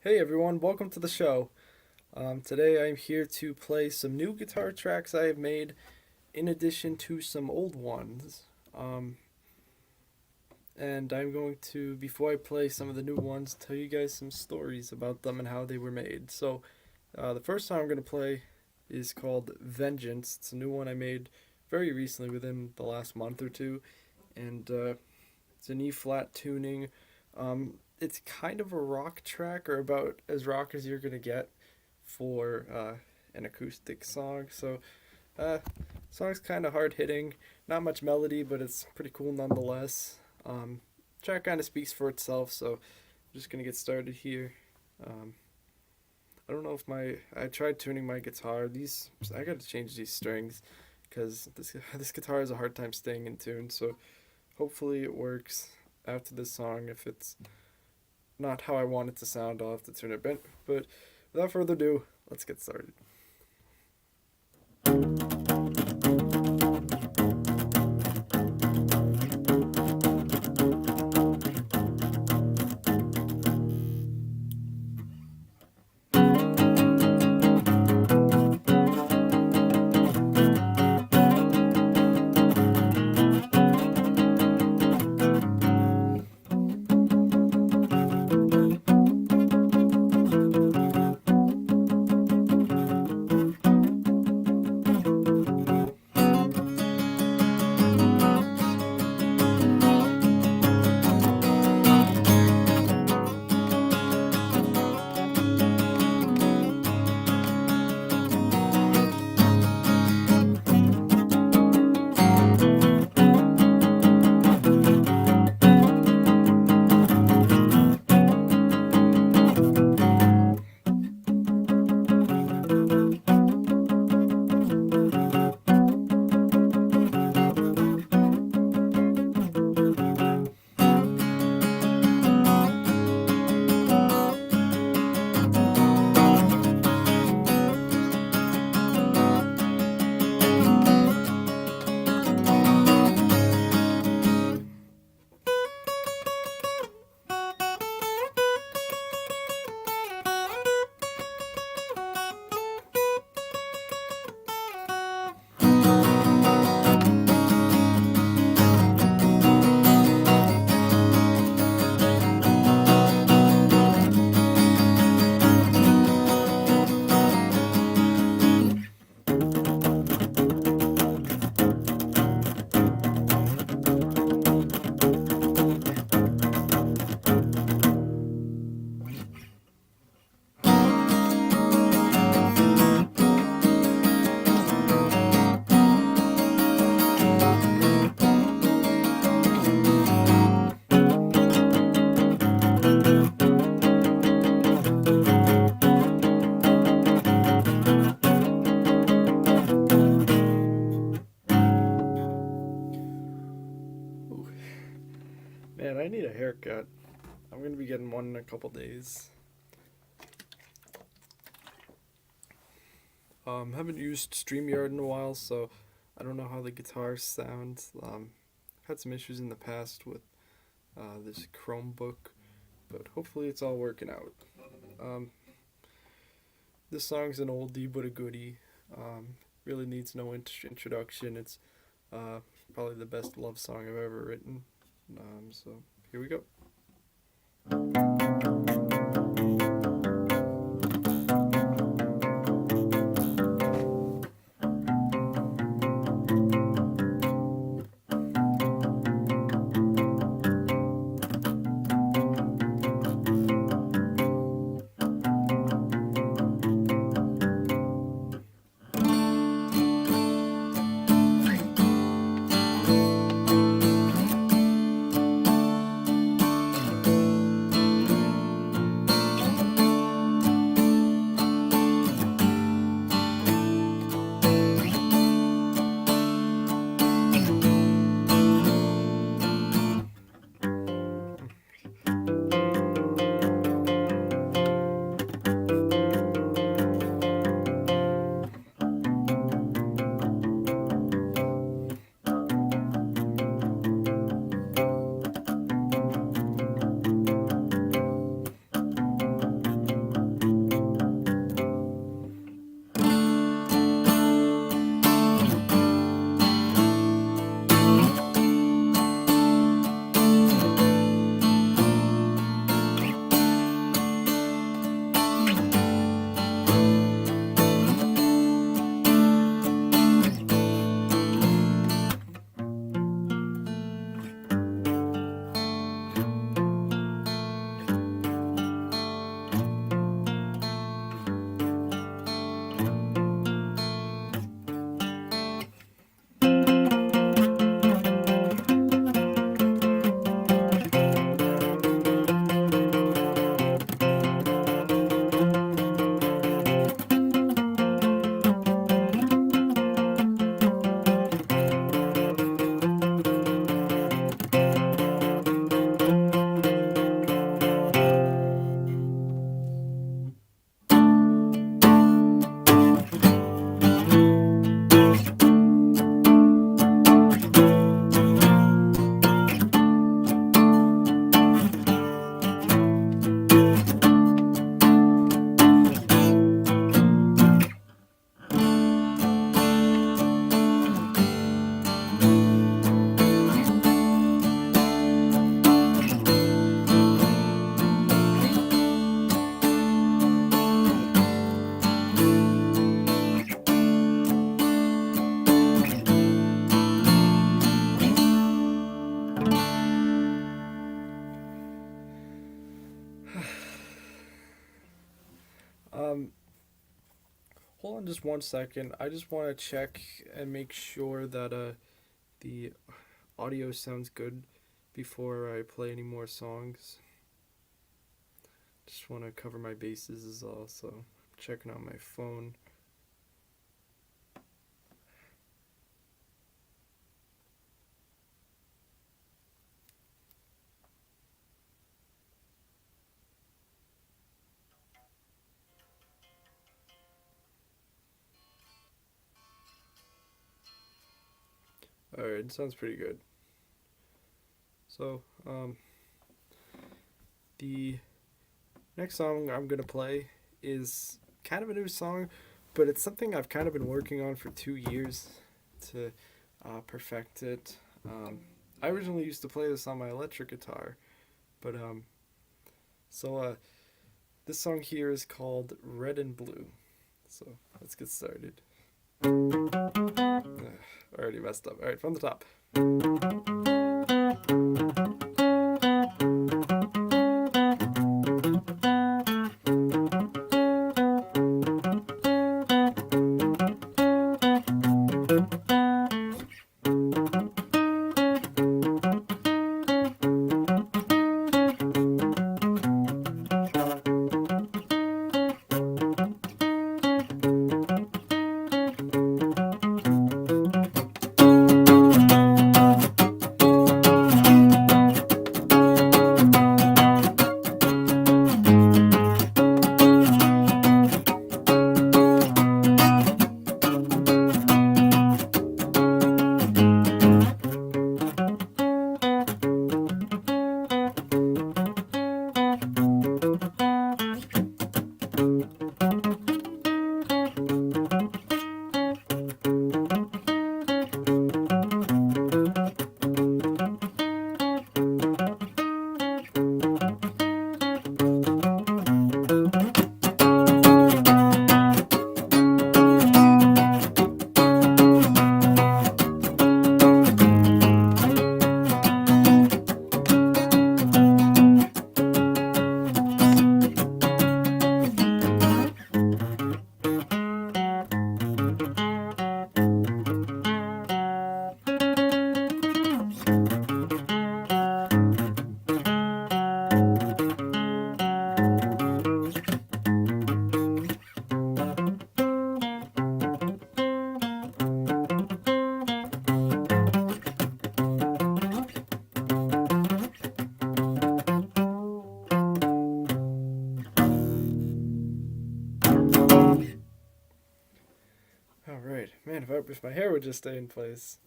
Hey everyone, welcome to the show. Today I'm here to play some new guitar tracks I have made in addition to some old ones. Um, and I'm going to, before I play some of the new ones, tell you guys some stories about them and how they were made. The first song I'm going to play is called Vengeance. It's a new one I made very recently, within the last month or two, and it's an E flat tuning. It's kind of a rock track, or about as rock as you're gonna get for an acoustic song. Uh, song's kind of hard hitting, not much melody, but it's pretty cool nonetheless. Track kind of speaks for itself, so I'm just gonna get started here. Um, I don't know if I tried tuning my guitar. I got to change these strings because this guitar has a hard time staying in tune. So hopefully it works after this song. If it's not how I want it to sound, I'll have to tune it a bit. But without further ado, let's get started. Ooh, man, I need a haircut. I'm gonna be getting one in a couple days. Haven't used StreamYard in a while, so I don't know how the guitars sound. Had some issues in the past with this Chromebook, but hopefully it's all working out. Um, this song's an oldie but a goodie. Really needs no introduction. It's probably the best love song I've ever written. So here we go. Um, Hold on just 1 second. I just want to check and make sure that the audio sounds good before I play any more songs. Just want to cover my bases is all, so I'm checking on my phone. Alright, it sounds pretty good. So, the next song I'm gonna play is kind of a new song, but it's something I've kind of been working on for 2 years to perfect it. I originally used to play this on my electric guitar, but this song here is called Red and Blue. So let's get started. Already messed up. Alright, from the top. Alright, man, if my hair would just stay in place,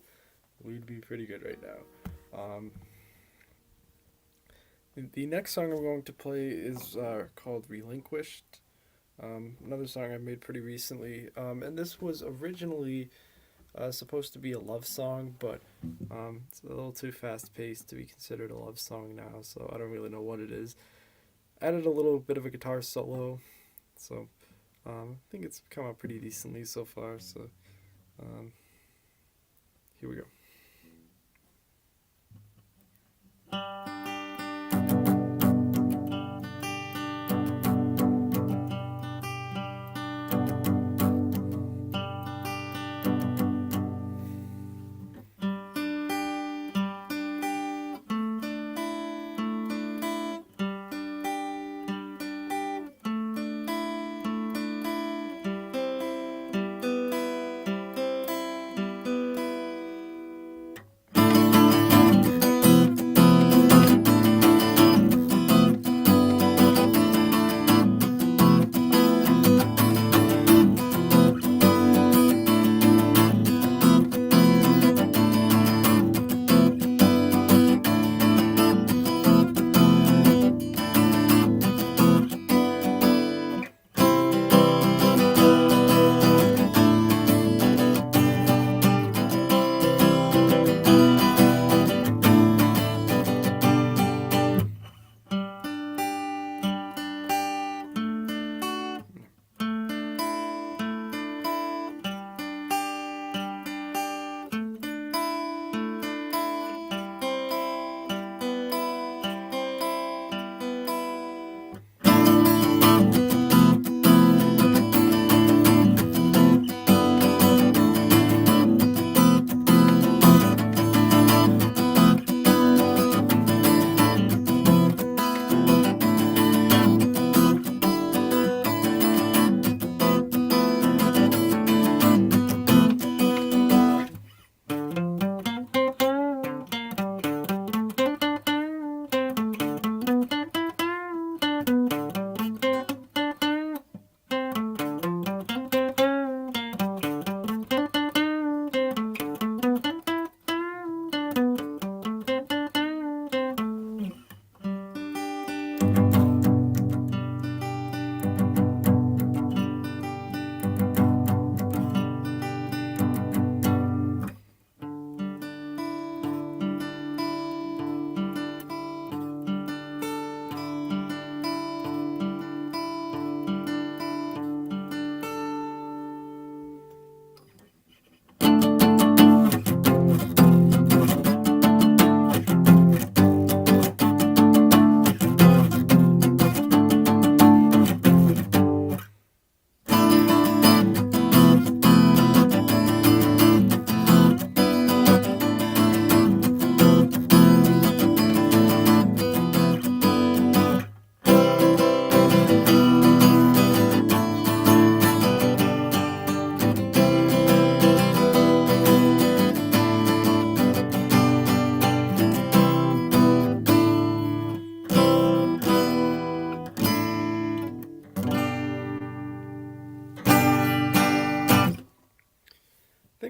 we'd be pretty good right now. The next song I'm going to play is called Relinquished. Another song I made pretty recently. And this was originally supposed to be a love song, but it's a little too fast paced to be considered a love song now, so I don't really know what it is. Added a little bit of a guitar solo, so I think it's come out pretty decently so far, so here we go.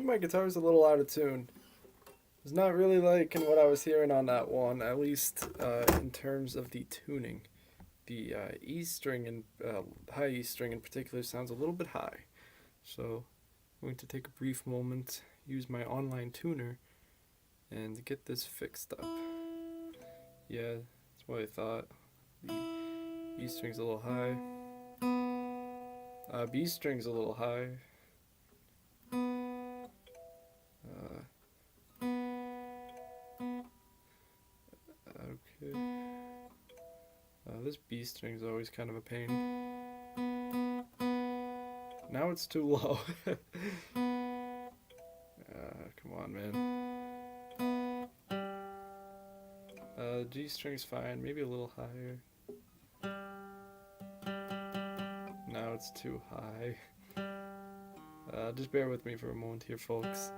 my guitar's a little out of tune. Was not really liking what I was hearing on that one, at least in terms of the tuning. The E string and high E string in particular sounds a little bit high. So I'm going to take a brief moment, use my online tuner, and get this fixed up. Yeah, that's what I thought. The E string's a little high. B string's a little high. Okay. This B string's always kind of a pain. Now it's too low. Come on, man. G string's fine, maybe a little higher. Now it's too high. Just bear with me for a moment here, folks.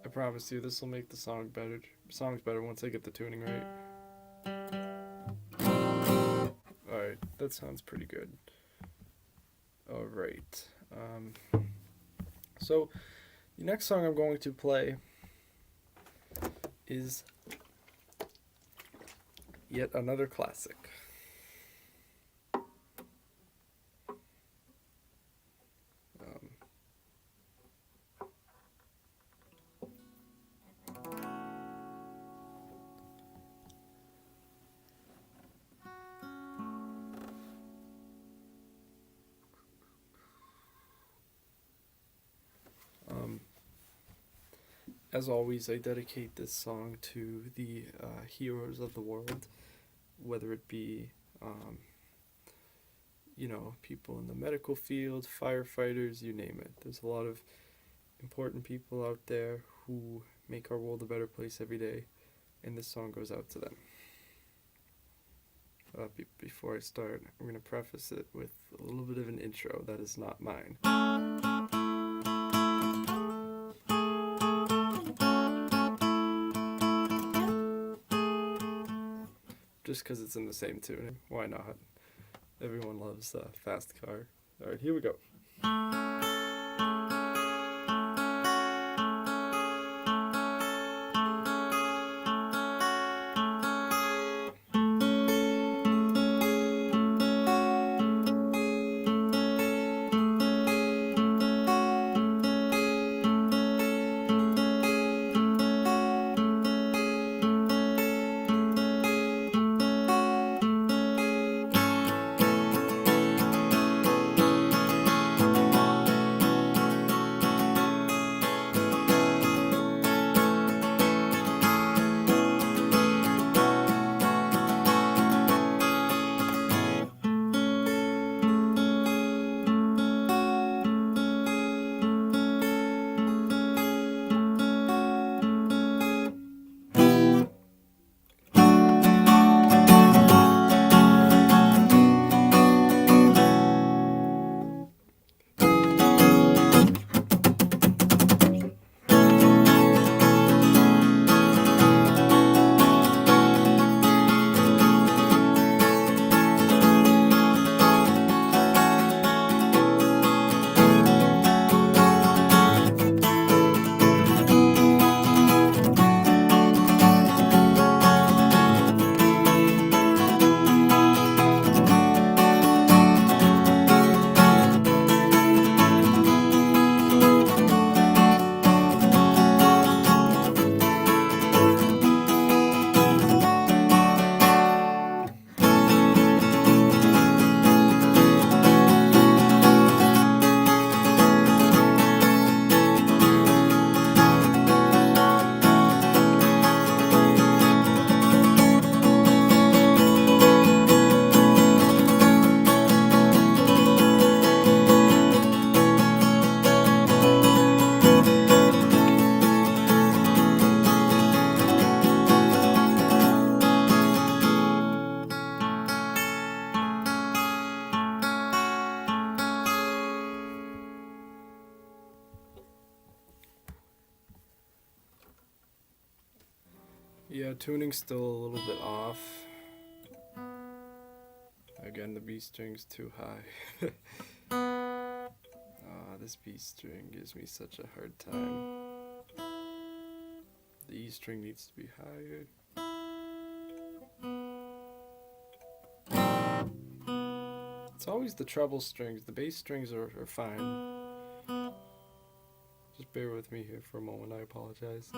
I promise you this will make the songs better once I get the tuning right. Alright, that sounds pretty good. Alright. So, the next song I'm going to play is yet another classic. As always, I dedicate this song to the heroes of the world, whether it be, people in the medical field, firefighters, you name it. There's a lot of important people out there who make our world a better place every day, and this song goes out to them. Before I start, I'm going to preface it with a little bit of an intro that is not mine. Just because it's in the same tune. Why not? Everyone loves Fast Car. Alright, here we go. Yeah, tuning's still a little bit off. Again, the B string's too high. This B string gives me such a hard time. The E string needs to be higher. It's always the treble strings. The bass strings are fine. Just bear with me here for a moment. I apologize.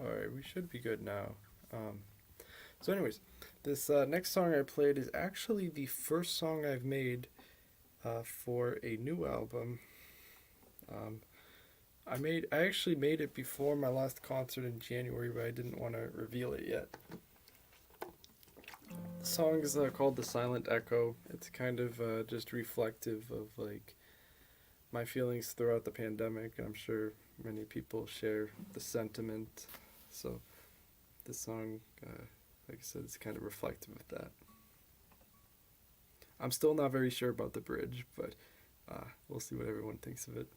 Alright, we should be good now. So anyways, this next song I played is actually the first song I've made for a new album. I actually made it before my last concert in January, but I didn't want to reveal it yet. The song is called The Silent Echo. It's kind of just reflective of like my feelings throughout the pandemic. I'm sure many people share the sentiment. So this song, like I said, it's kind of reflective of that. I'm still not very sure about the bridge, but we'll see what everyone thinks of it.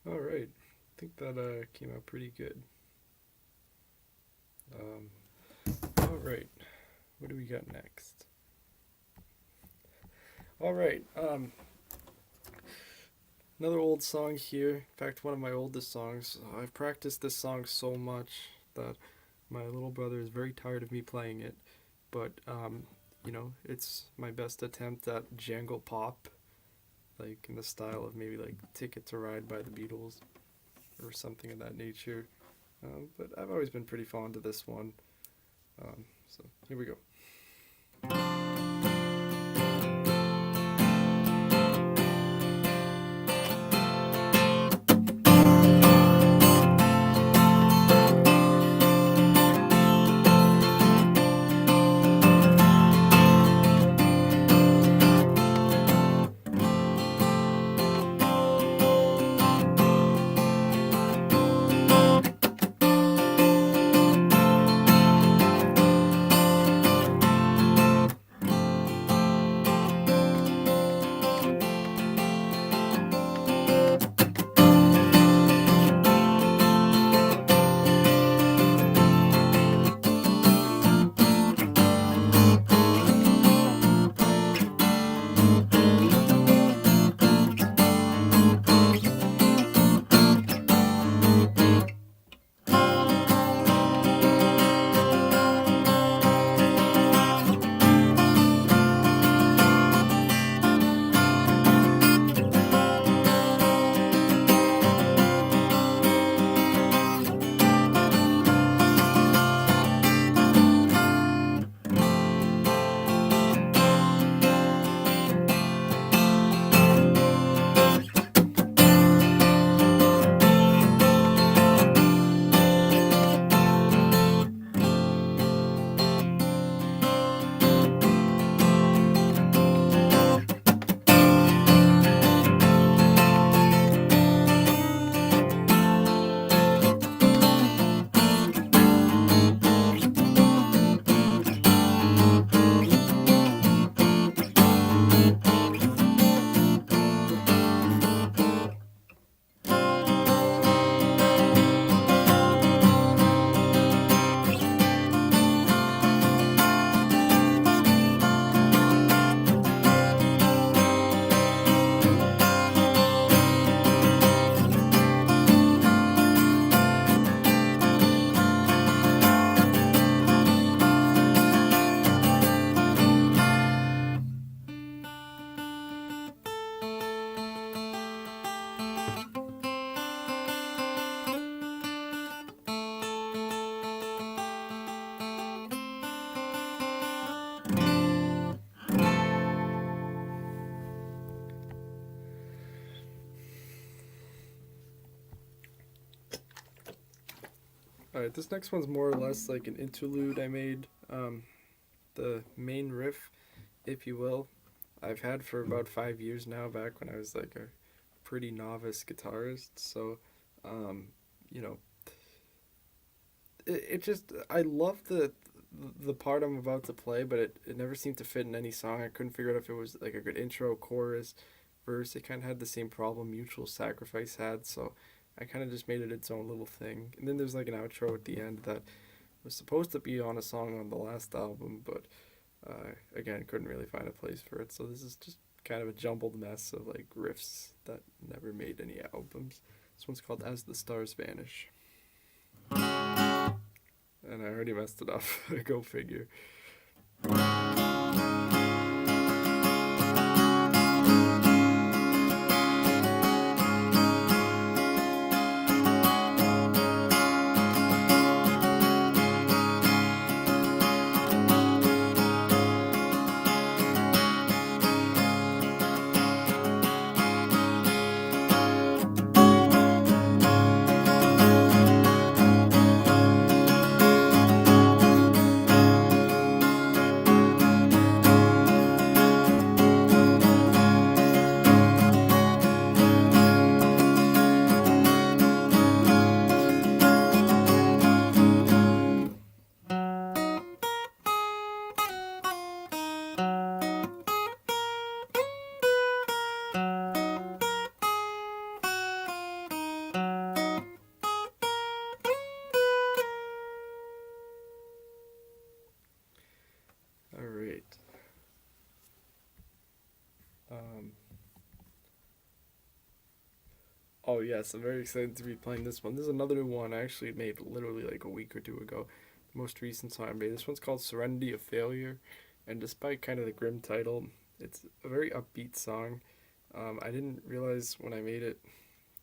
Alright, I think that came out pretty good. Alright, what do we got next? Alright, another old song here. In fact, one of my oldest songs. I've practiced this song so much that my little brother is very tired of me playing it. But, you know, it's my best attempt at jangle pop. Like in the style of maybe like Ticket to Ride by the Beatles or something of that nature. But I've always been pretty fond of this one. So here we go. Alright, this next one's more or less like an interlude I made. The main riff, if you will, I've had for about 5 years now, back when I was like a pretty novice guitarist. So, you know, it just, I love the part I'm about to play, but it never seemed to fit in any song. I couldn't figure out if it was like a good intro, chorus, verse. It kind of had the same problem Mutual Sacrifice had, so I kind of just made it its own little thing. And then there's like an outro at the end that was supposed to be on a song on the last album, but again, couldn't really find a place for it. So this is just kind of a jumbled mess of like riffs that never made any albums. This one's called As the Stars Vanish. And I already messed it up. Go figure. Alright. Oh yes, I'm very excited to be playing this one. This is another one I actually made literally like a week or two ago. The most recent song I made. This one's called Serenity of Failure, and despite kind of the grim title, it's a very upbeat song. I didn't realize when I made it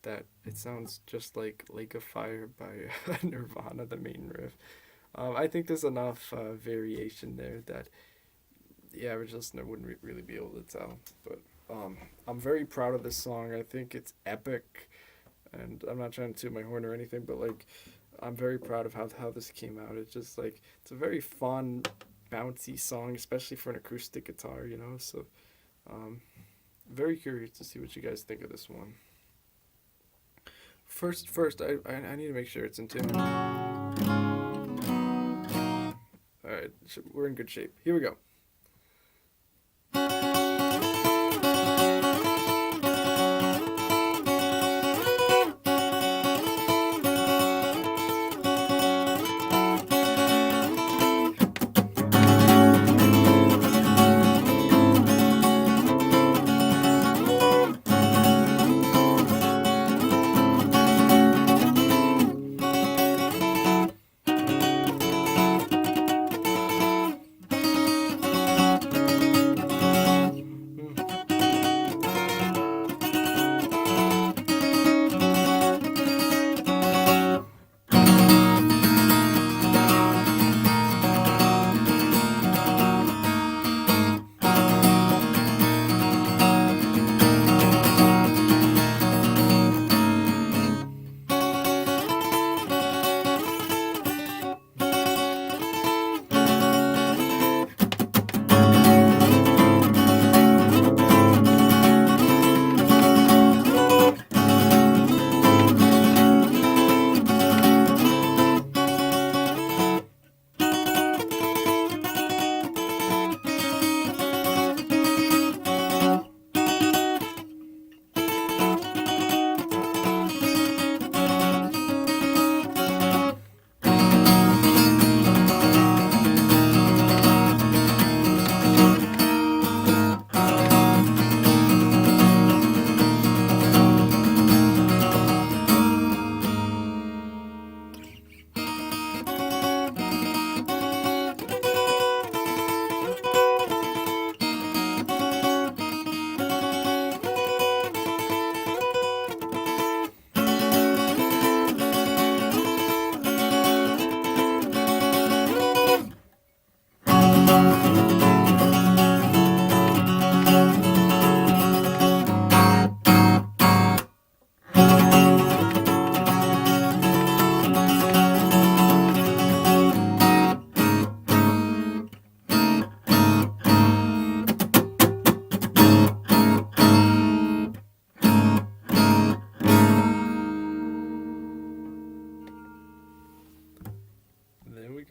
that it sounds just like Lake of Fire by Nirvana, the main riff. I think there's enough variation there that the average listener wouldn't really be able to tell. But I'm very proud of this song. I think it's epic, and I'm not trying to toot my horn or anything, but like, I'm very proud of how this came out. It's just like, it's a very fun, bouncy song, especially for an acoustic guitar, you know. So, very curious to see what you guys think of this one. First, I need to make sure it's in tune. Alright, we're in good shape. Here we go.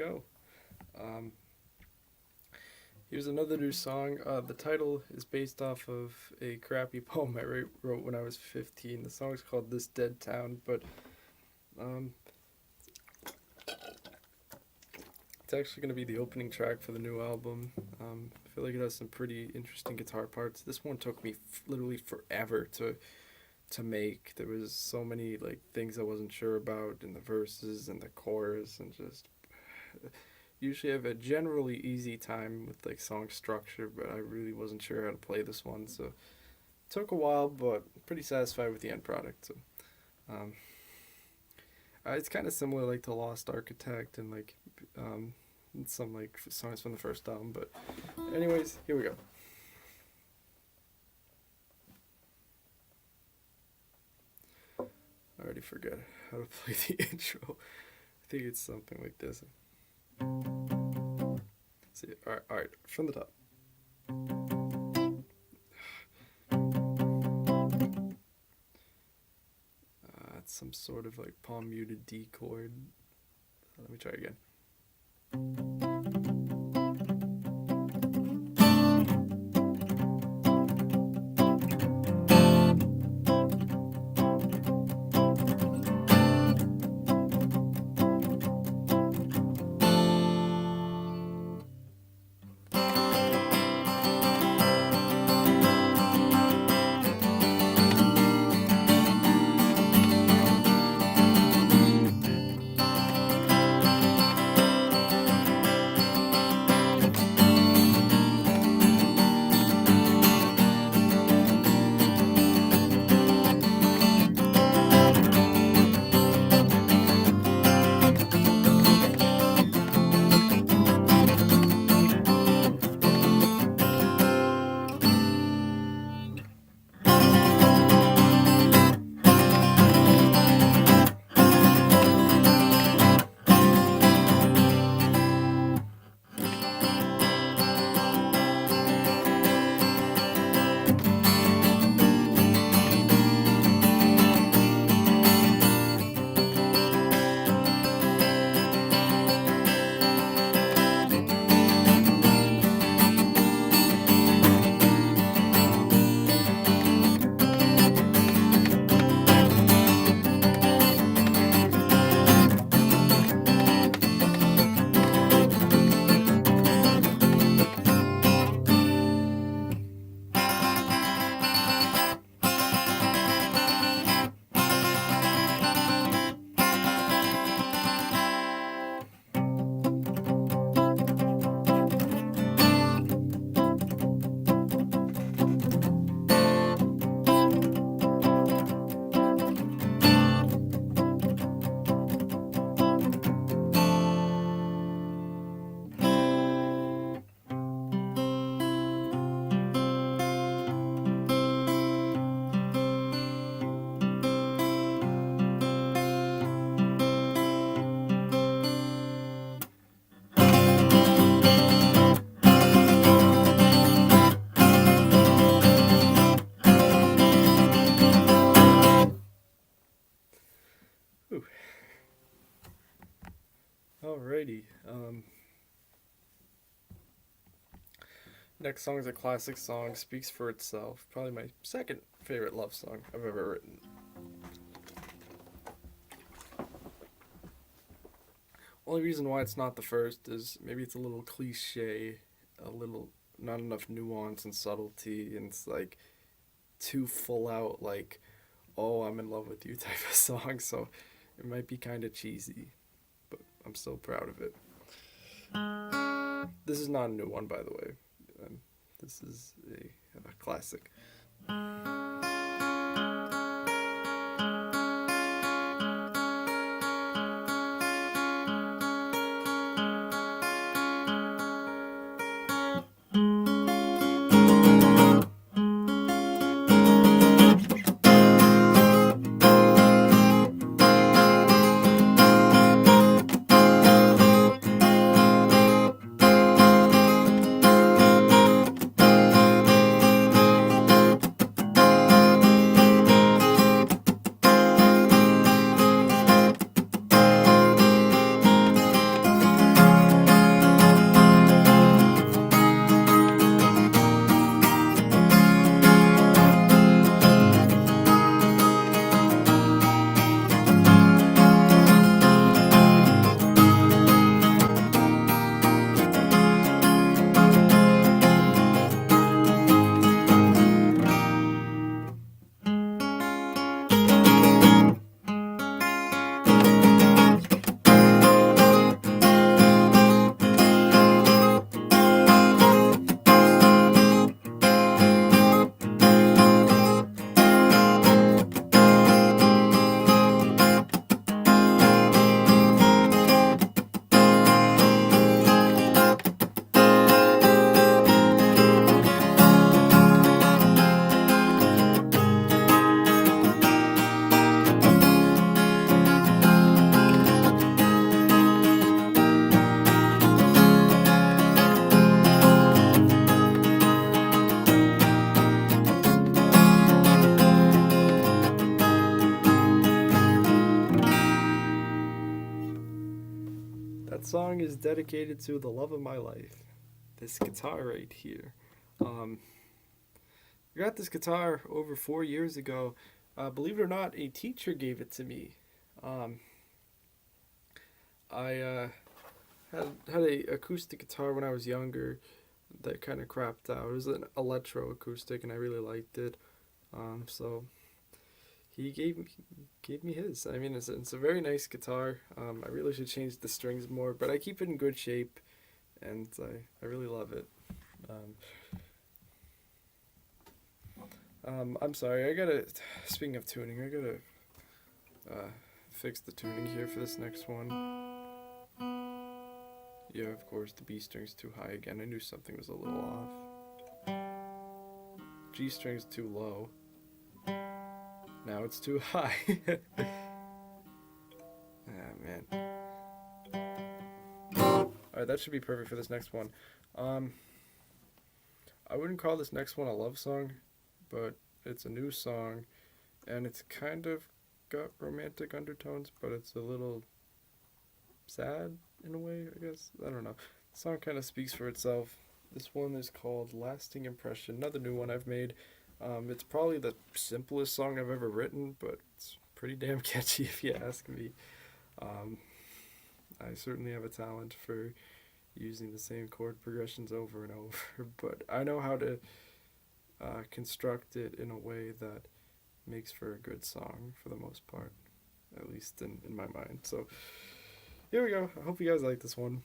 go. Um, Here's another new song. The title is based off of a crappy poem I wrote when I was 15. The song is called This Dead Town, but um, it's actually going to be the opening track for the new album. I feel like it has some pretty interesting guitar parts. This one took me literally forever to make. There was so many like things I wasn't sure about in the verses and the chorus, and just usually I have a generally easy time with like song structure, but I really wasn't sure how to play this one, so it took a while, but pretty satisfied with the end product. So um, it's kind of similar like to Lost Architect and like some like songs from the first album, but anyways, here we go. I already forget how to play the intro. I think it's something like this. See, all right, from the top. It's some sort of like palm muted D chord. Let me try again. Whew. Alrighty. Next song is a classic song, speaks for itself. Probably my second favorite love song I've ever written. Only reason why it's not the first is maybe it's a little cliche, a little not enough nuance and subtlety, and it's like too full out, like, oh, I'm in love with you type of song, so it might be kind of cheesy, but I'm still proud of it. This is not a new one, by the way. This is a classic. song is dedicated to the love of my life. This guitar right here. I got this guitar over 4 years ago. Believe it or not, a teacher gave it to me. Um, I had a acoustic guitar when I was younger that kind of crapped out. It was an electro acoustic, and I really liked it. So he gave me his. I mean, it's a very nice guitar. I really should change the strings more, but I keep it in good shape, and I really love it. Um, I'm sorry. Speaking of tuning, I gotta fix the tuning here for this next one. Yeah, of course, the B string's too high again. I knew something was a little off. G string's too low. Now it's too high. Ah, man. Alright, that should be perfect for this next one. I wouldn't call this next one a love song, but it's a new song, and it's kind of got romantic undertones, but it's a little sad in a way, I guess. I don't know. The song kind of speaks for itself. This one is called Lasting Impression, another new one I've made. It's probably the simplest song I've ever written, but it's pretty damn catchy if you ask me. I certainly have a talent for using the same chord progressions over and over, but I know how to construct it in a way that makes for a good song for the most part, at least in my mind. So here we go. I hope you guys like this one.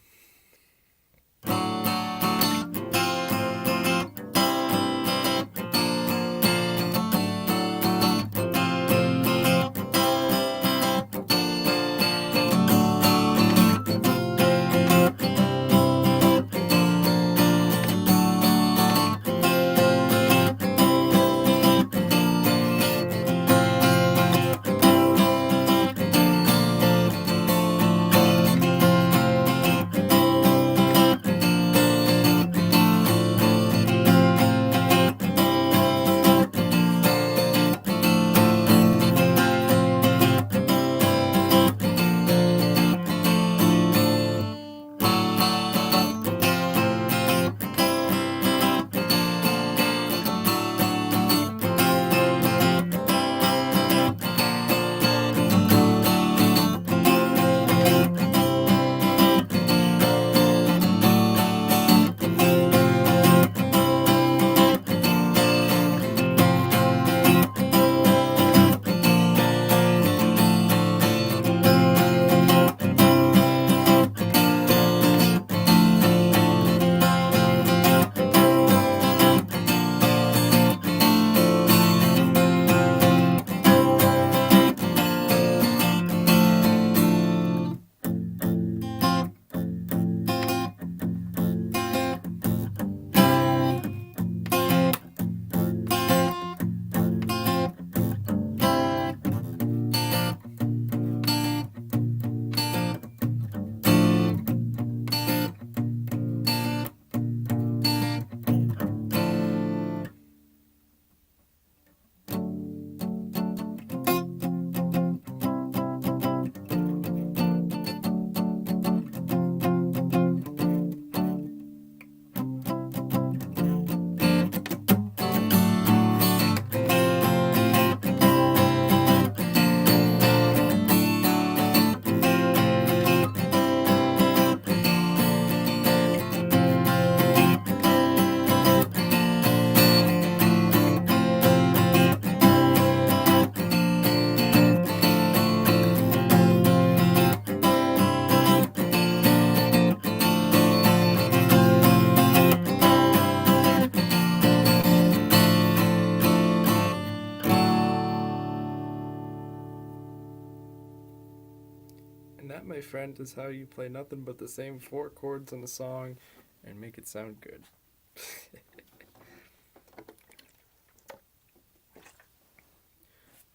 And that, my friend, is how you play nothing but the same four chords in a song and make it sound good.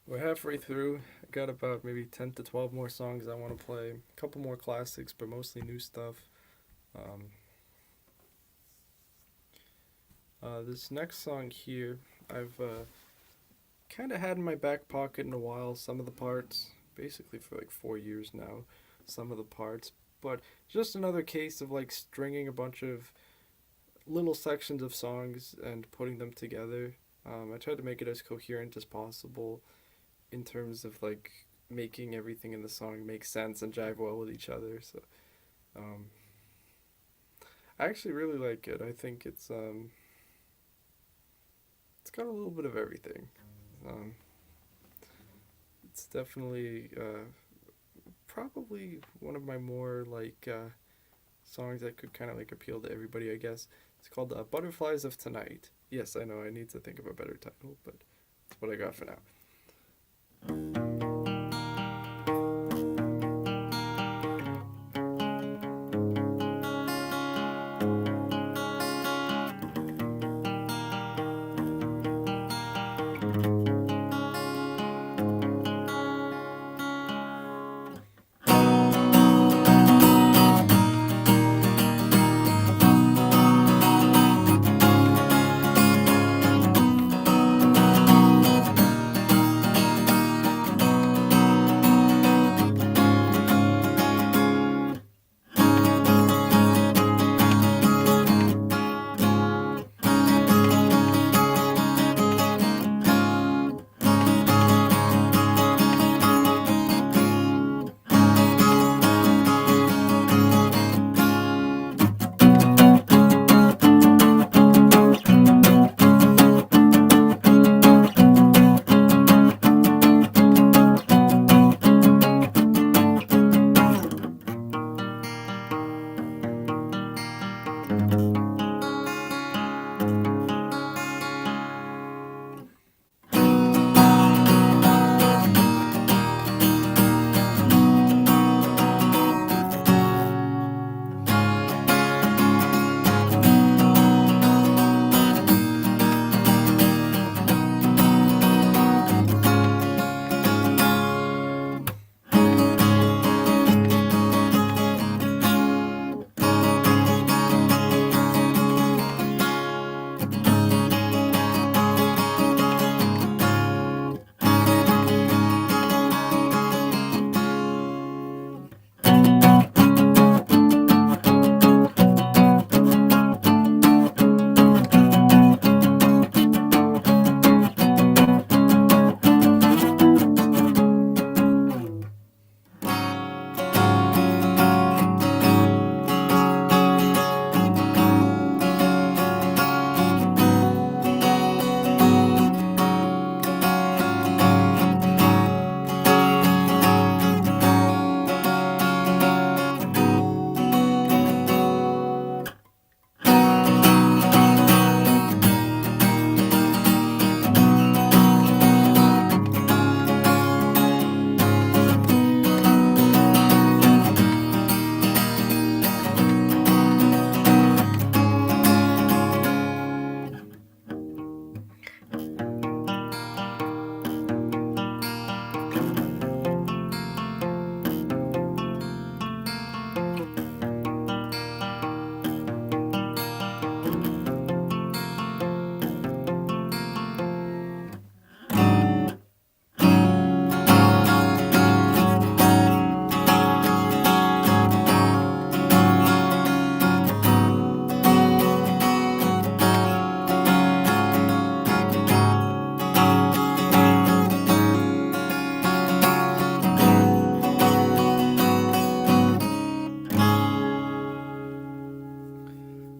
We're halfway through. I got about maybe 10 to 12 more songs I want to play. A couple more classics, but mostly new stuff. This next song here, I've kind of had in my back pocket in a while. Some of the parts, basically for like 4 years now, some of the parts. but just another case of like stringing a bunch of little sections of songs and putting them together. I tried to make it as coherent as possible in terms of like making everything in the song make sense and jive well with each other. So um, I actually really like it. I think it's got a little bit of everything. Um, it's definitely probably one of my more like songs that could kind of like appeal to everybody, I guess. It's called Butterflies of Tonight. Yes, I know I need to think of a better title, but that's what I got for now.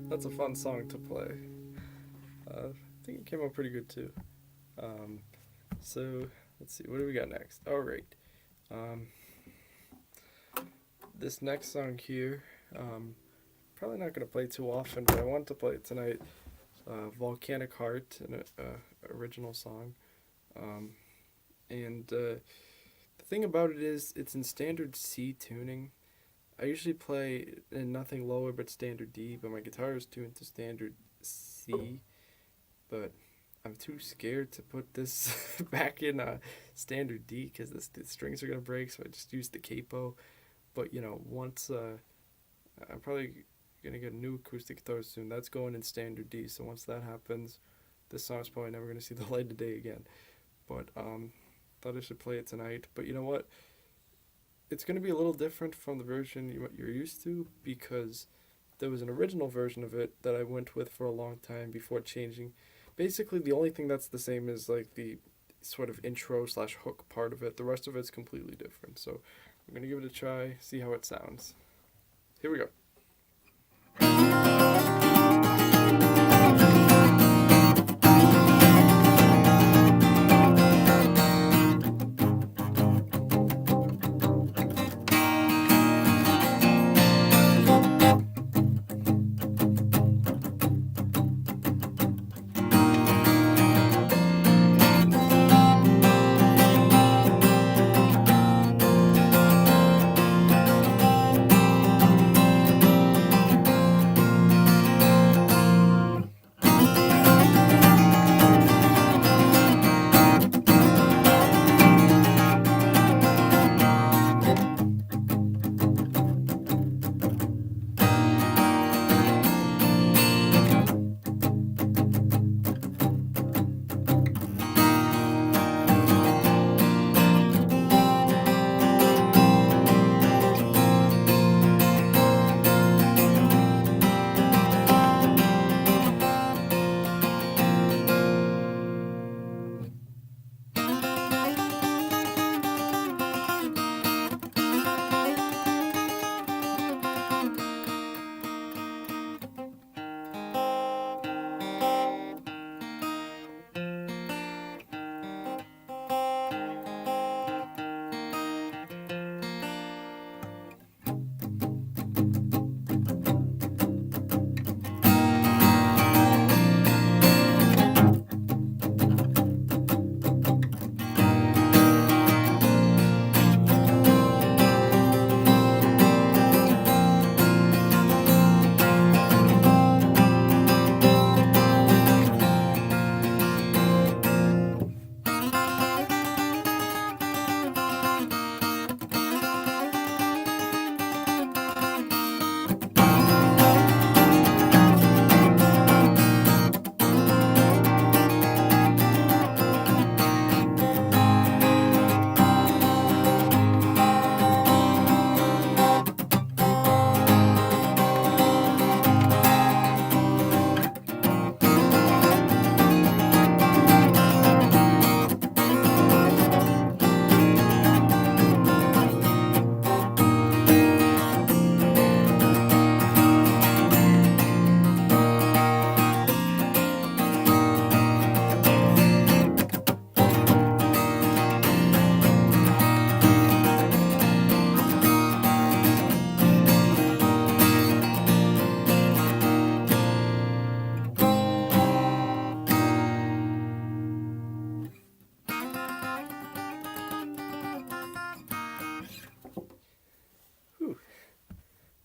That's a fun song to play. I think it came out pretty good too. Um, so let's see, what do we got next? All right. Um, this next song here, probably not gonna play too often, but I want to play it tonight. Volcanic Heart, an original song. Um, and the thing about it is, it's in standard C tuning. I usually play in nothing lower but standard D, but my guitar is tuned to standard C. But I'm too scared to put this back in standard D because the strings are gonna break. So I just use the capo. But once I'm probably gonna get a new acoustic guitar soon. That's going in standard D. So once that happens, this song's probably never gonna see the light of day again. But thought I should play it tonight. But you know what? it's going to be a little different from the version you're used to, because there was an original version of it that I went with for a long time before changing. Basically, the only thing that's the same is like the sort of intro slash hook part of it. The rest of it's completely different. So I'm going to give it a try, see how it sounds. Here we go.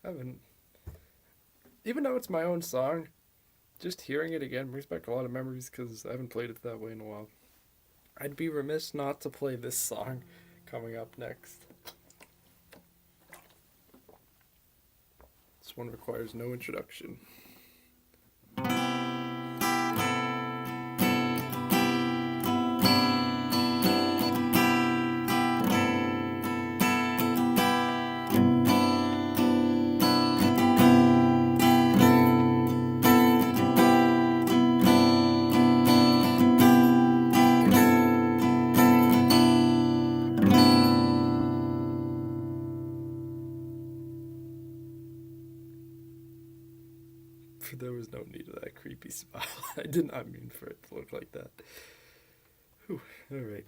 I haven't, even though it's my own song, just hearing it again brings back a lot of memories because I haven't played it that way in a while. I'd be remiss not to play this song coming up next. This one requires no introduction. There was no need of that creepy smile. I did not mean for it to look like that. Whew, all right.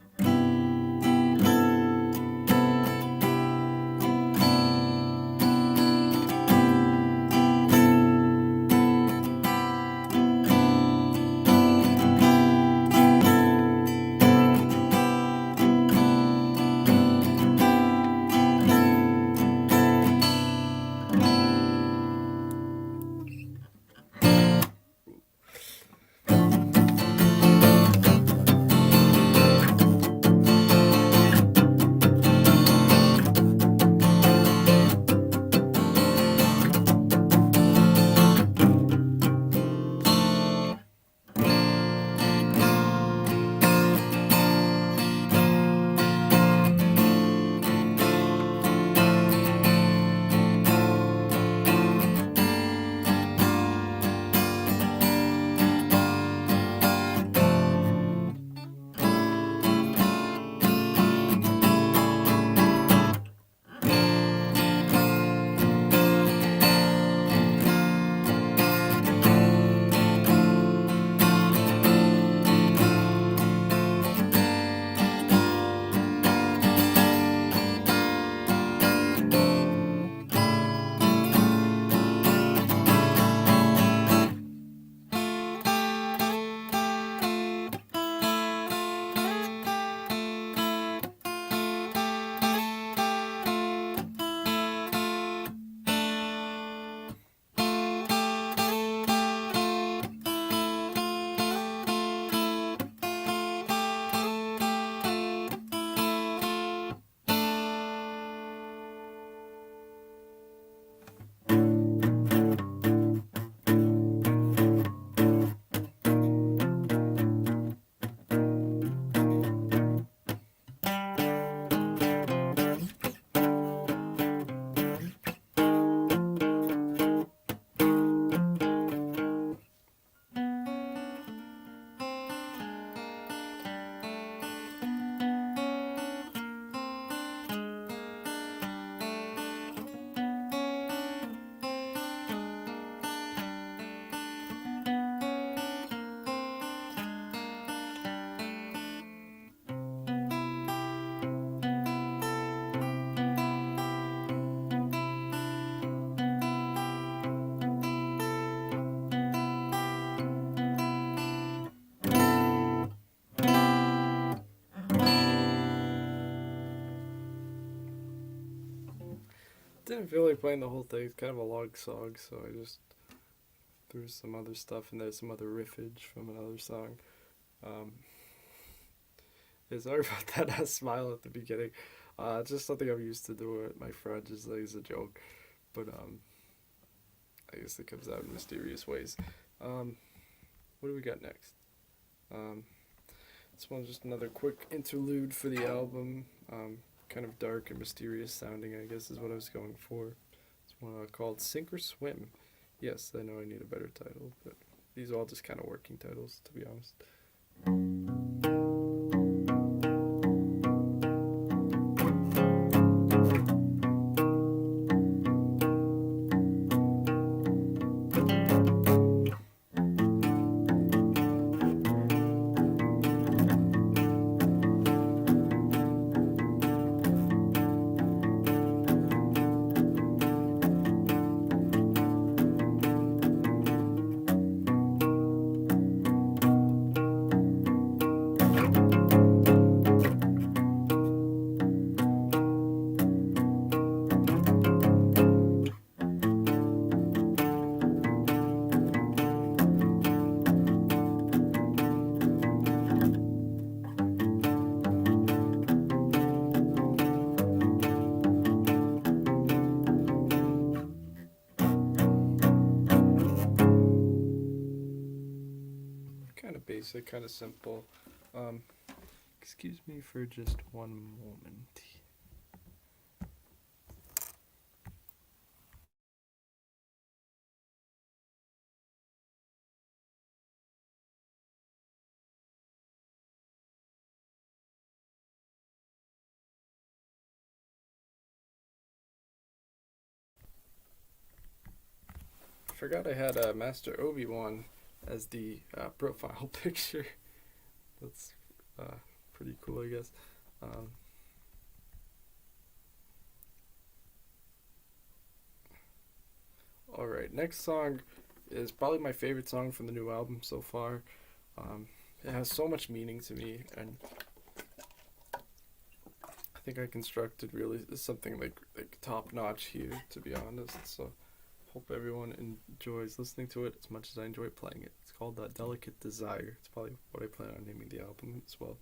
didn't feel like playing the whole thing. It's kind of a long song, so I just threw some other stuff in there, some other riffage from another song. Um, yeah, sorry about that smile at the beginning. It's just something I'm used to doing with my friend, just like as a joke. But I guess it comes out in mysterious ways. Um, what do we got next? Um, this one's just another quick interlude for the album. Kind of dark and mysterious sounding, I guess, is what I was going for. It's one called Sink or Swim. Yes, I know I need a better title, but these are all just kind of working titles, to be honest. Kind of basic, kind of simple. Um, excuse me for just one moment. Forgot I had Master Obi-Wan as the profile picture. That's pretty cool, I guess. Alright, next song is probably my favorite song from the new album so far. It has so much meaning to me, and I think I constructed really something like top notch here, to be honest. So hope everyone enjoys listening to it as much as I enjoy playing it. It's called Delicate Desire. It's probably what I plan on naming the album as well.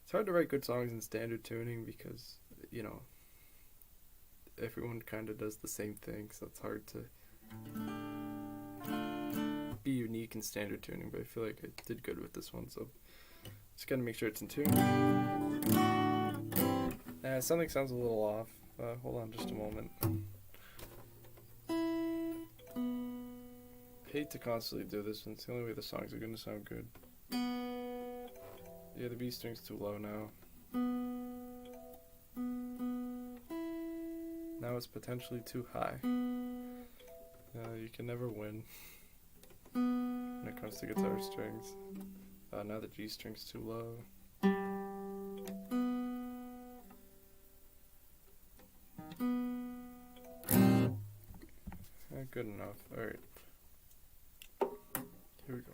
It's hard to write good songs in standard tuning because, you know, everyone kind of does the same thing, so it's hard to be unique in standard tuning, but I feel like I did good with this one, so just gotta make sure it's in tune. Something sounds a little off. Hold on just a moment. Hate to constantly do this, and it's the only way the songs are gonna sound good. Yeah, the B string's too low now. Now it's potentially too high. You can never win when it comes to guitar strings. Now the G string's too low. Good enough. Alright. Here we go.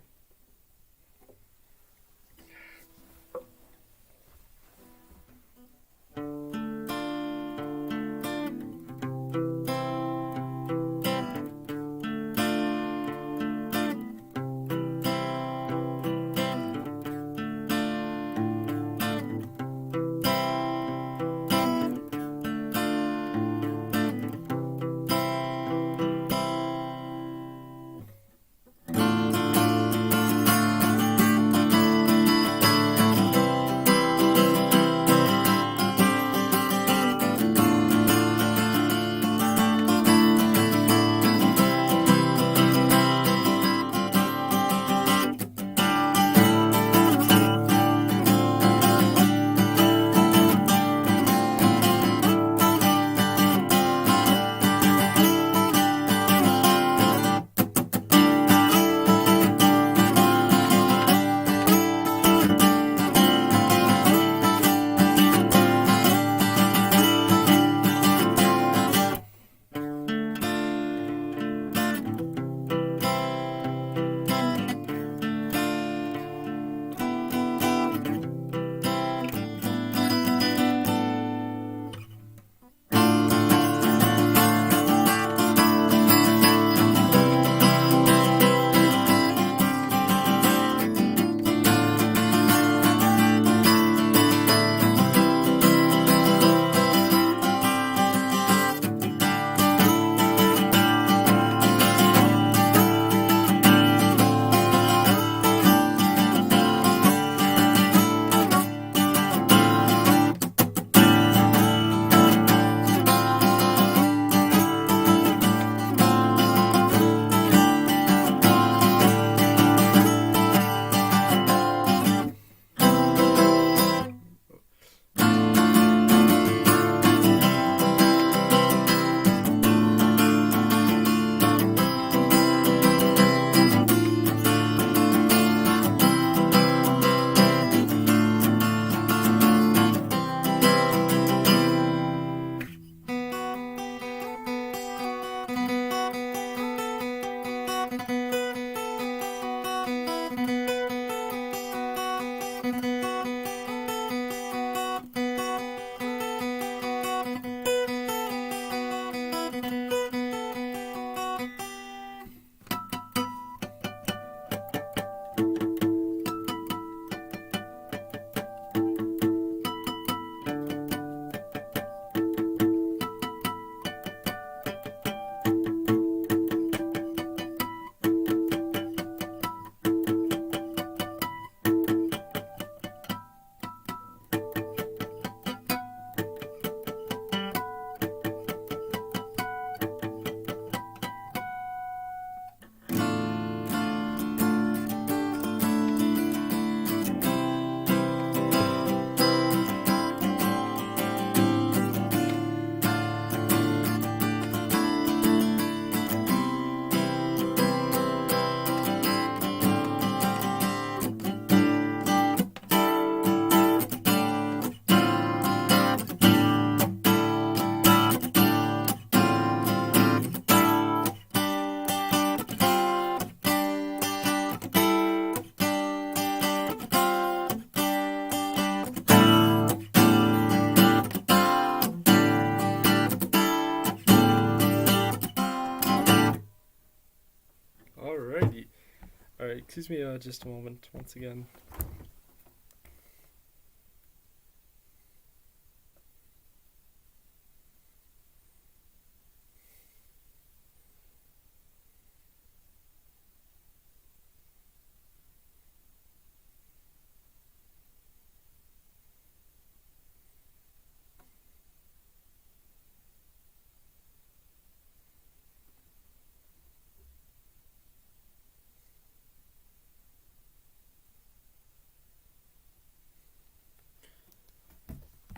Excuse me, just a moment, once again.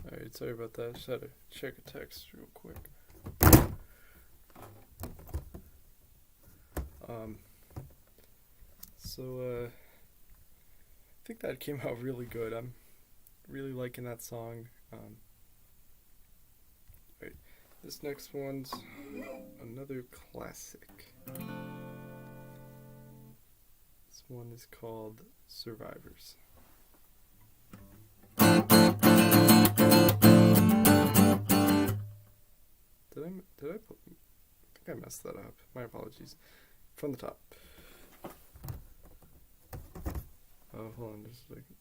Alright, sorry about that. Just had to check a text real quick. I think that came out really good. I'm really liking that song. Right, this next one's another classic. This one is called Survivors. Did I think I messed that up. My apologies. From the top. Oh, hold on just a second.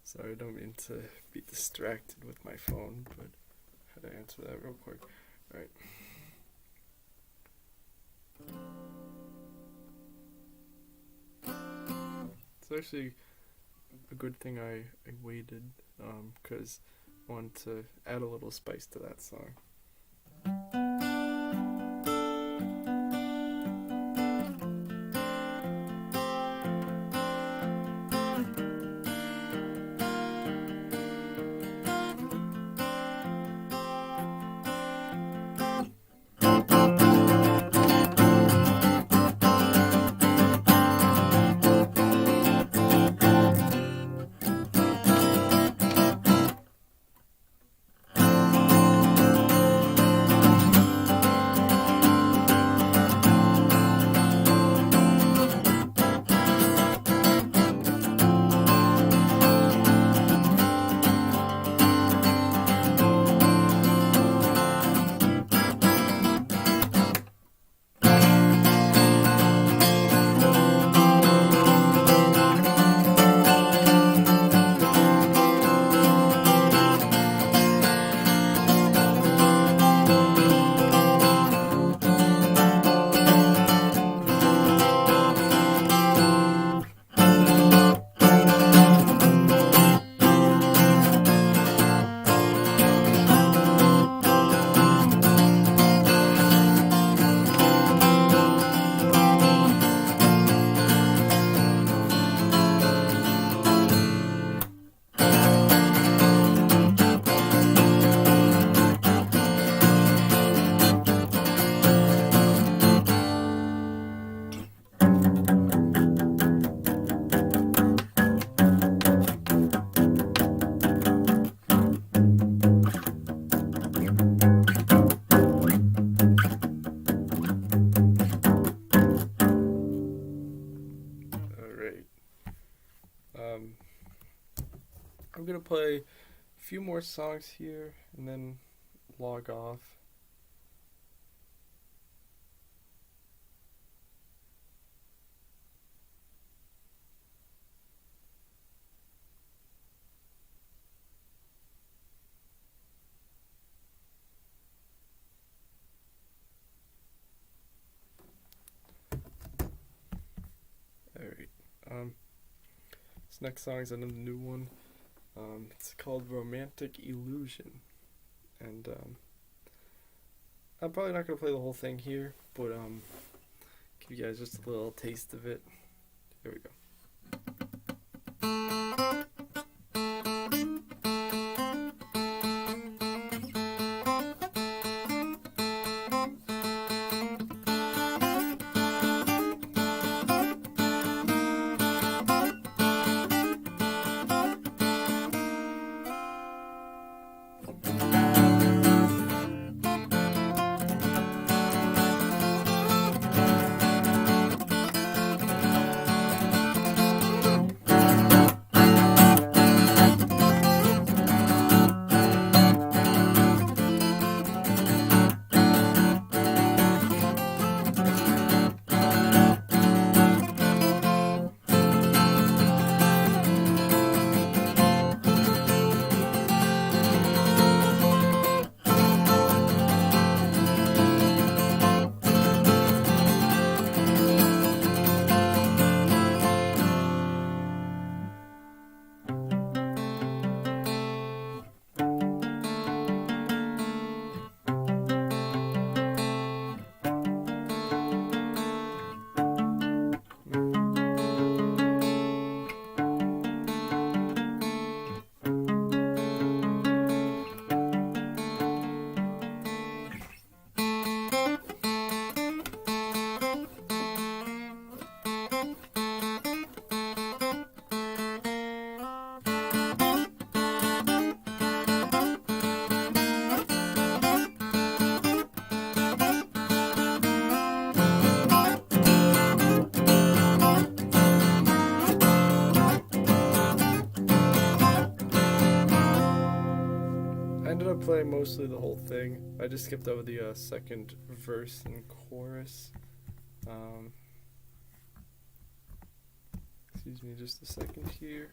Sorry, I don't mean to be distracted with my phone, but I had to answer that real quick. Alright. It's actually a good thing I waited, because I wanted to add a little spice to that song. I'm gonna play a few more songs here and then log off. Alright, this next song is another new one. It's called Romantic Illusion, and I'm probably not going to play the whole thing here, but give you guys just a little taste of it. Here we go. play mostly the whole thing. I just skipped over the second verse and chorus. Excuse me just a second here.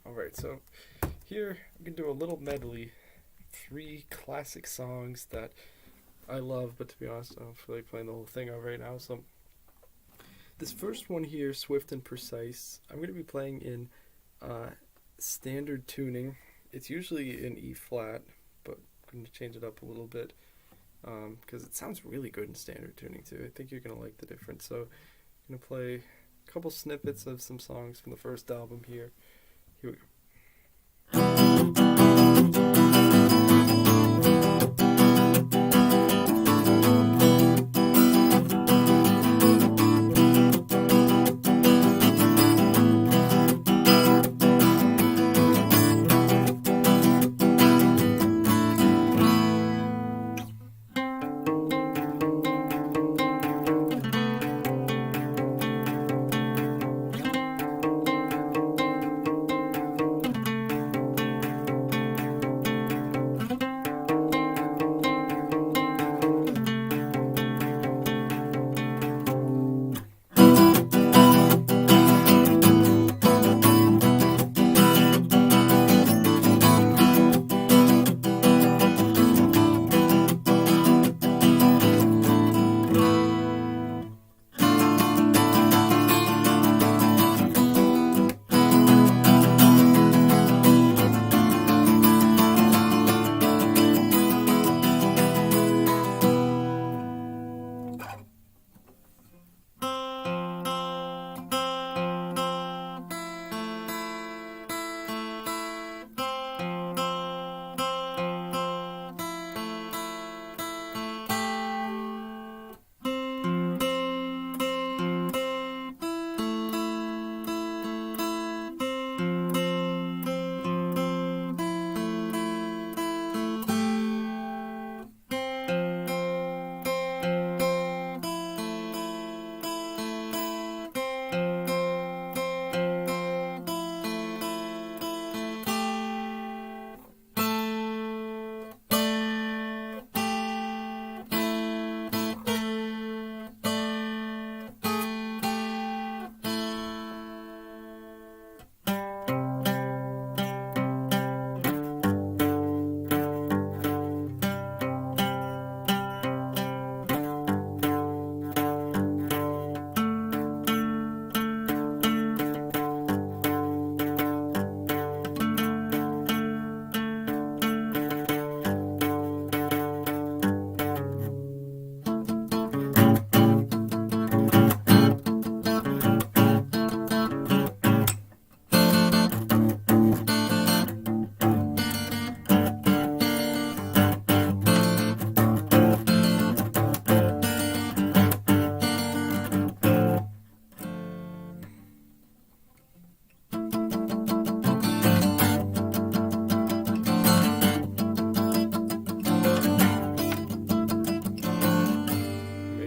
Alright, so here I'm going to do a little medley. 3 classic songs that I love, but to be honest, I don't feel like playing the whole thing out right now. So this first one here, Swift and Precise, I'm going to be playing in standard tuning. It's usually in E flat, but I'm going to change it up a little bit because it sounds really good in standard tuning too. I think you're going to like the difference. So I'm going to play a couple snippets of some songs from the first album here. Here we go.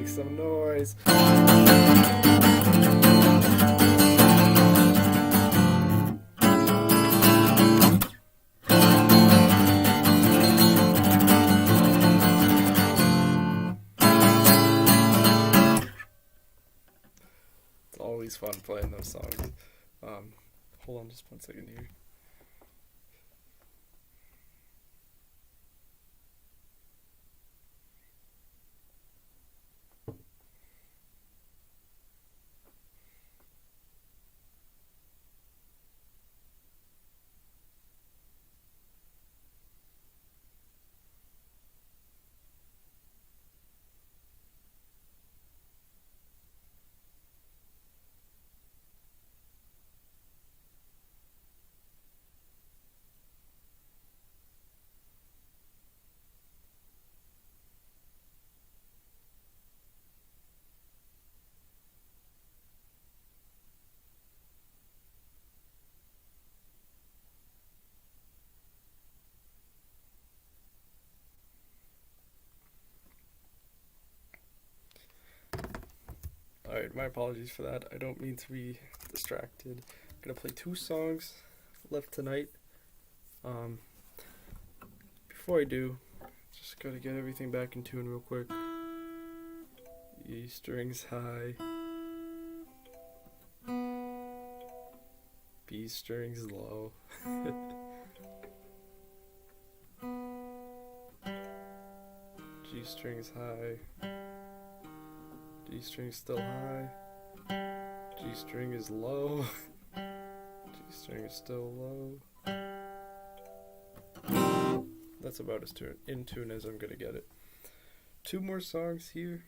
Some noise. It's always fun playing those songs. Hold on just 1 second here. Alright, my apologies for that. I don't mean to be distracted. I'm gonna play 2 songs left tonight. Before I do, just gotta get everything back in tune real quick. E strings high. B strings low. G strings high. D string still high. G string is low. G string is still low. That's about as in tune as I'm gonna get it. 2 more songs here.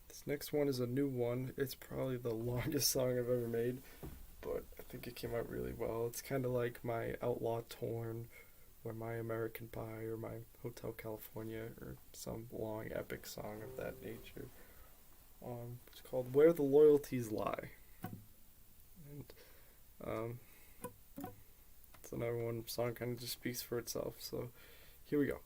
This next one is a new one. It's probably the longest song I've ever made, but I think it came out really well. It's kind of like my Outlaw Torn, or my American Pie, or my Hotel California, or some long epic song of that nature. It's called Where the Loyalties Lie. And it's another one song kind of just speaks for itself. So here we go.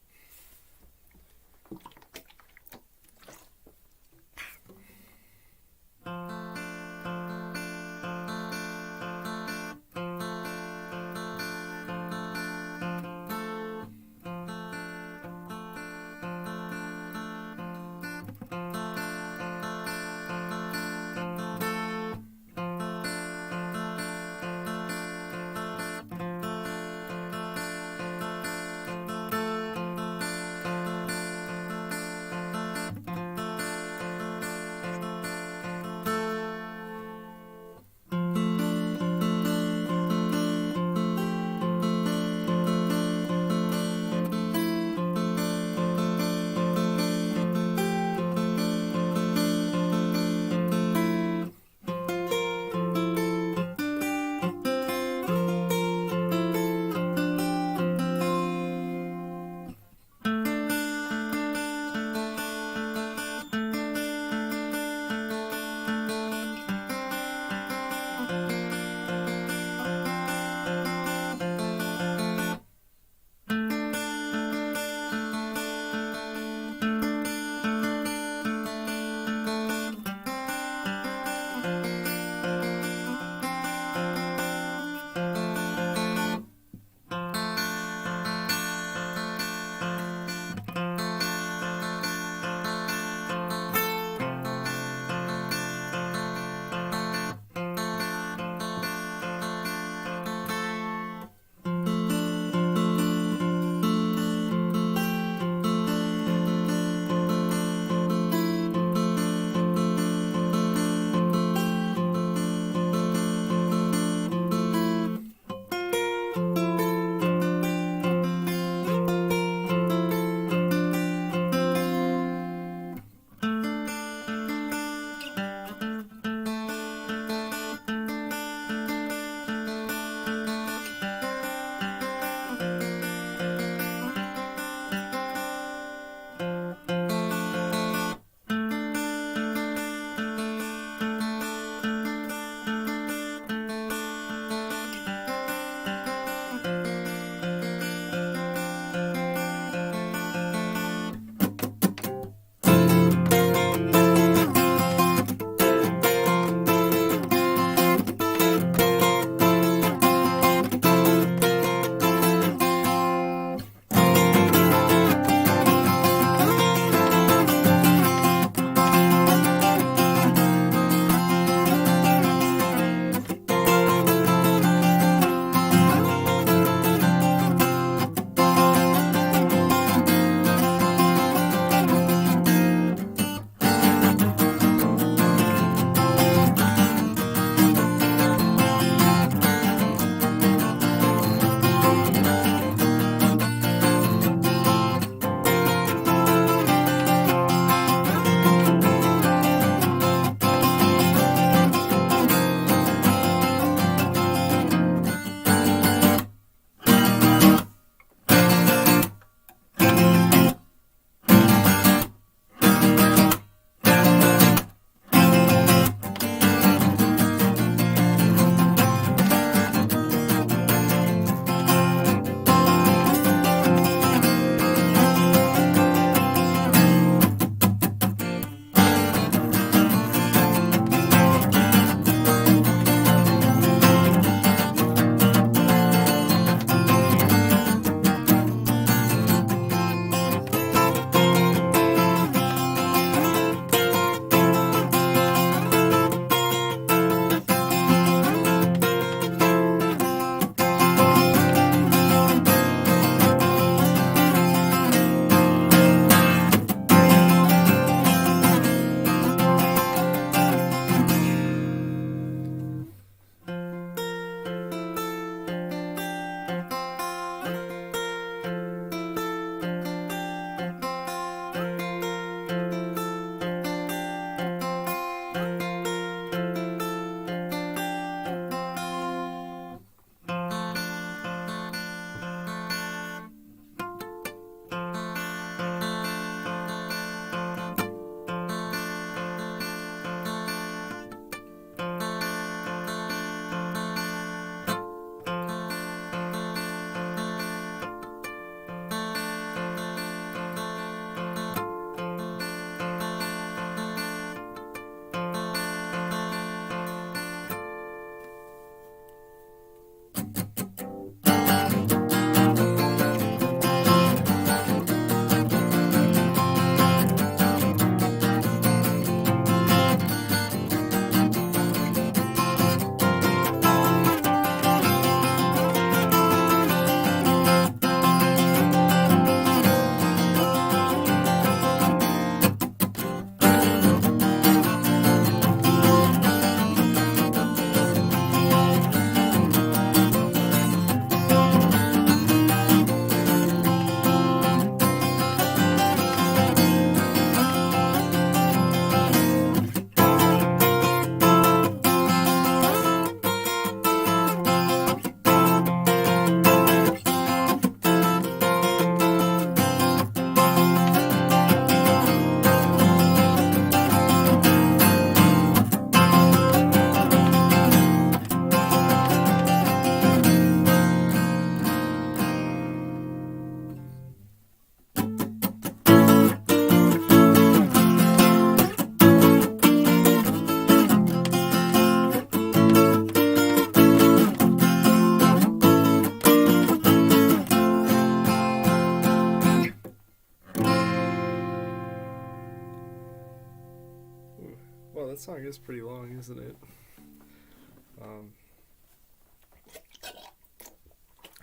Well, that song is pretty long, isn't it?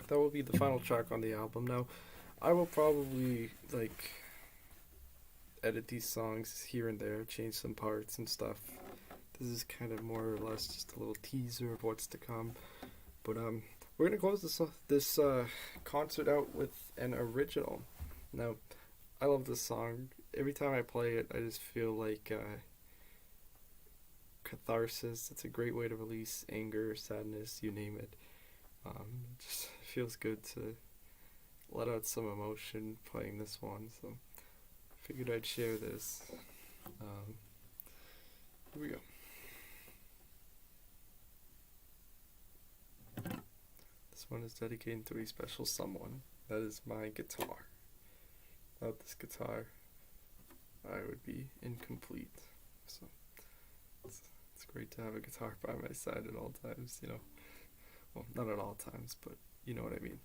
That will be the final track on the album. Now, I will probably like edit these songs here and there, change some parts and stuff. This is kind of more or less just a little teaser of what's to come. But we're gonna close this concert out with an original. Now, I love this song. Every time I play it, I just feel like catharsis. It's a great way to release anger, sadness, you name it. It just feels good to let out some emotion playing this one. So, figured I'd share this. Here we go. This one is dedicated to a special someone. That is my guitar. Without this guitar, I would be incomplete. So it's great to have a guitar by my side at all times, you know. Well, not at all times, but you know what I mean.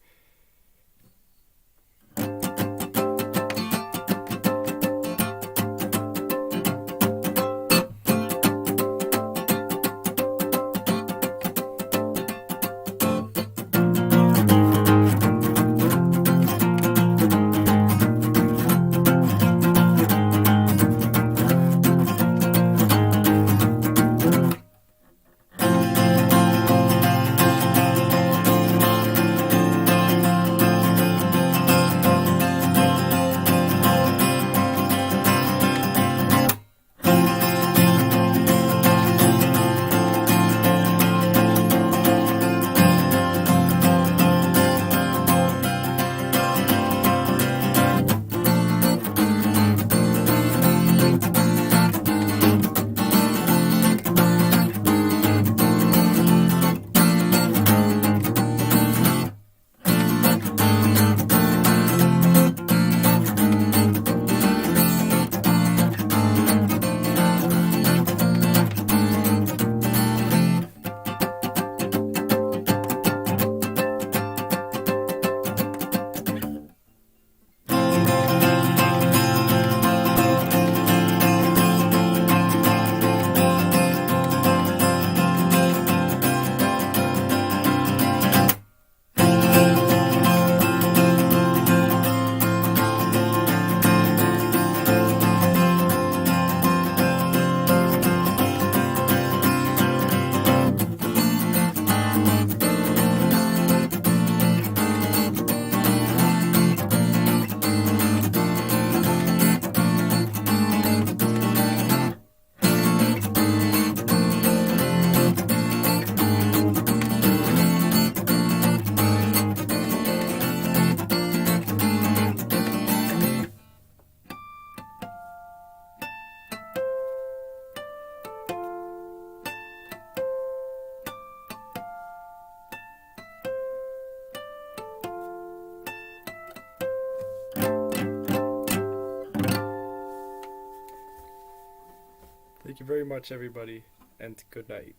Thank you very much, everybody, and good night.